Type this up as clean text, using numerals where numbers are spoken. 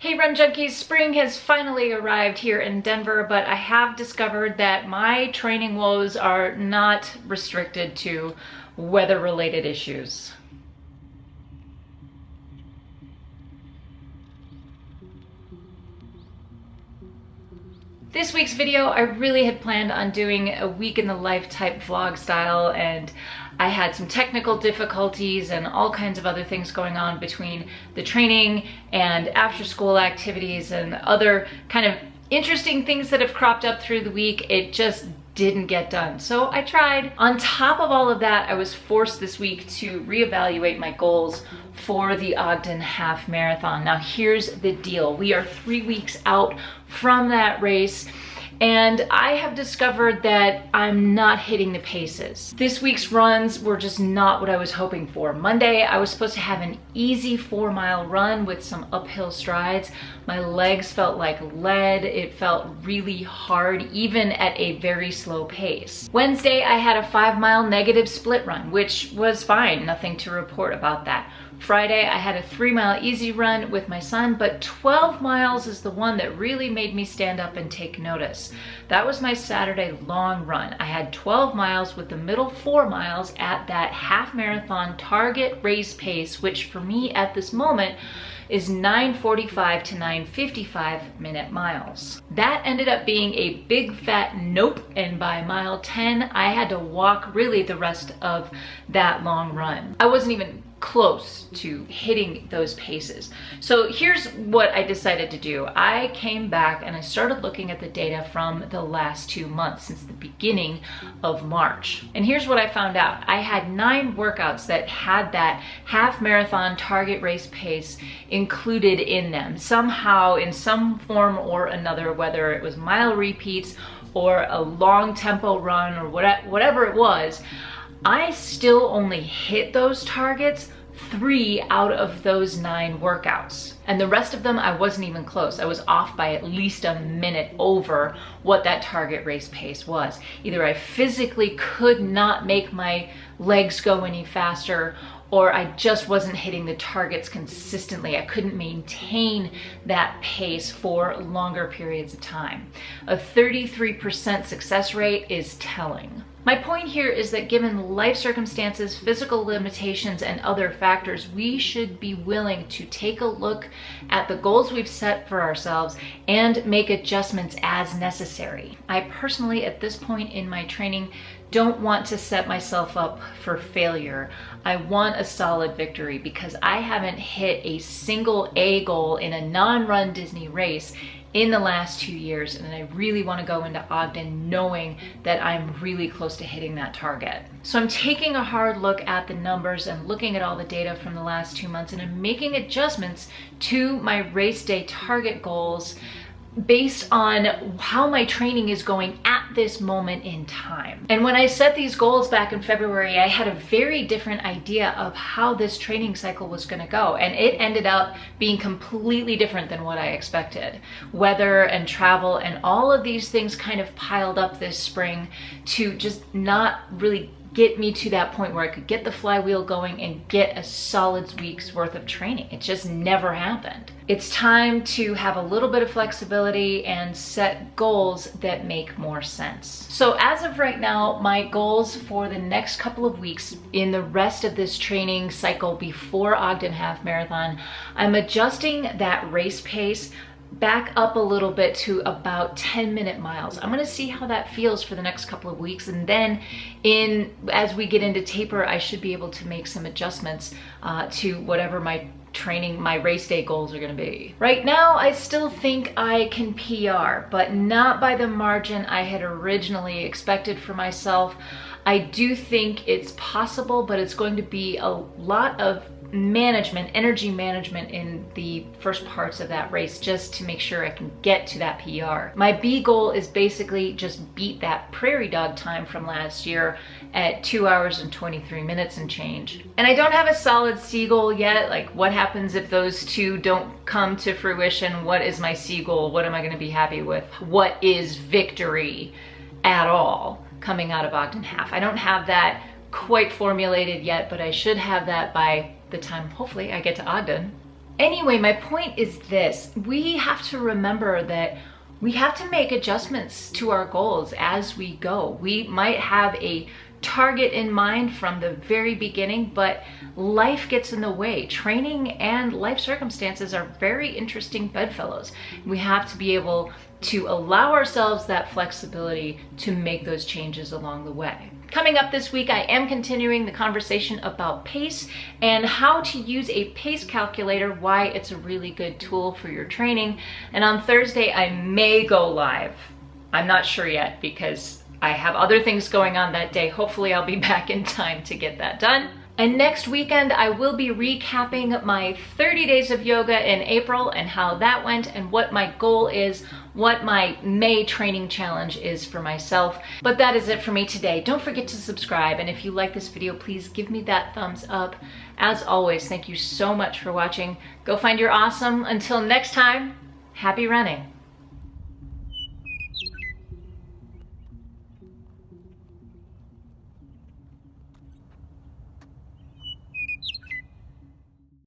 Hey Run Junkies, spring has finally arrived here in Denver, but I have discovered that my training woes are not restricted to weather-related issues. This week's video, I really had planned on doing a week in the life type vlog style, and I had some technical difficulties and all kinds of other things going on between the training and after school activities and other kind of interesting things that have cropped up through the week. It just didn't get done. So I tried. On top of all of that, I was forced this week to reevaluate my goals for the Ogden Half Marathon. Now here's the deal. We are 3 weeks out from that race, and I have discovered that I'm not hitting the paces. This week's runs were just not what I was hoping for. Monday, I was supposed to have an easy 4-mile run with some uphill strides. My legs felt like lead. It felt really hard, even at a very slow pace. Wednesday, I had a 5-mile negative split run, which was fine. Nothing to report about that. Friday, I had a 3-mile easy run with my son, but 12 miles is the one that really made me stand up and take notice. That was my Saturday long run. I had 12 miles with the middle 4 miles at that half marathon target race pace, which for me at this moment is 9:45 to 9:55 minute miles. That ended up being a big fat nope, and by mile 10, I had to walk really the rest of that long run. I wasn't even close to hitting those paces. So here's what I decided to do. I came back and I started looking at the data from the last 2 months, since the beginning of March. And here's what I found out. I had 9 workouts that had that half marathon target race pace included in them, somehow in some form or another, whether it was mile repeats or a long tempo run or whatever it was. I still only hit those targets 3 out of those 9 workouts. And the rest of them, I wasn't even close. I was off by at least a minute over what that target race pace was. Either I physically could not make my legs go any faster, or I just wasn't hitting the targets consistently. I couldn't maintain that pace for longer periods of time. A 33% success rate is telling. My point here is that given life circumstances, physical limitations, and other factors, we should be willing to take a look at the goals we've set for ourselves and make adjustments as necessary. I personally, at this point in my training, don't want to set myself up for failure. I want a solid victory because I haven't hit a single A goal in a non-run Disney race in the last 2 years, and I really want to go into Ogden knowing that I'm really close to hitting that target. So I'm taking a hard look at the numbers and looking at all the data from the last 2 months, and I'm making adjustments to my race day target goals based on how my training is going at this moment in time. And when I set these goals back in February, I had a very different idea of how this training cycle was going to go, and it ended up being completely different than what I expected. Weather and travel and all of these things kind of piled up this spring to just not really get me to that point where I could get the flywheel going and get a solid week's worth of training. It just never happened. It's time to have a little bit of flexibility and set goals that make more sense. So as of right now, my goals for the next couple of weeks in the rest of this training cycle before Ogden Half Marathon, I'm adjusting that race pace back up a little bit to about 10-minute miles. I'm gonna see how that feels for the next couple of weeks, and then as we get into taper, I should be able to make some adjustments to whatever my race day goals are gonna be. Right now, I still think I can PR, but not by the margin I had originally expected for myself. I do think it's possible, but it's going to be a lot of energy management in the first parts of that race, just to make sure I can get to that PR. My B goal is basically just beat that prairie dog time from last year at 2 hours and 23 minutes and change. And I don't have a solid C goal yet. Like, what happens if those two don't come to fruition? What is my C goal? What am I going to be happy with? What is victory at all coming out of Ogden Half? I don't have that quite formulated yet, but I should have that by the time hopefully I get to Ogden. Anyway, my point is this: we have to remember that we have to make adjustments to our goals as we go. We might have a target in mind from the very beginning, but life gets in the way. Training and life circumstances are very interesting bedfellows. We have to be able to allow ourselves that flexibility to make those changes along the way. Coming up this week, I am continuing the conversation about pace and how to use a pace calculator, why it's a really good tool for your training. And on Thursday, I may go live. I'm not sure yet because I have other things going on that day. Hopefully I'll be back in time to get that done. And next weekend, I will be recapping my 30 days of yoga in April and how that went and what my goal is, what my May training challenge is for myself. But that is it for me today. Don't forget to subscribe. And if you like this video, please give me that thumbs up. As always, thank you so much for watching. Go find your awesome. Until next time, happy running.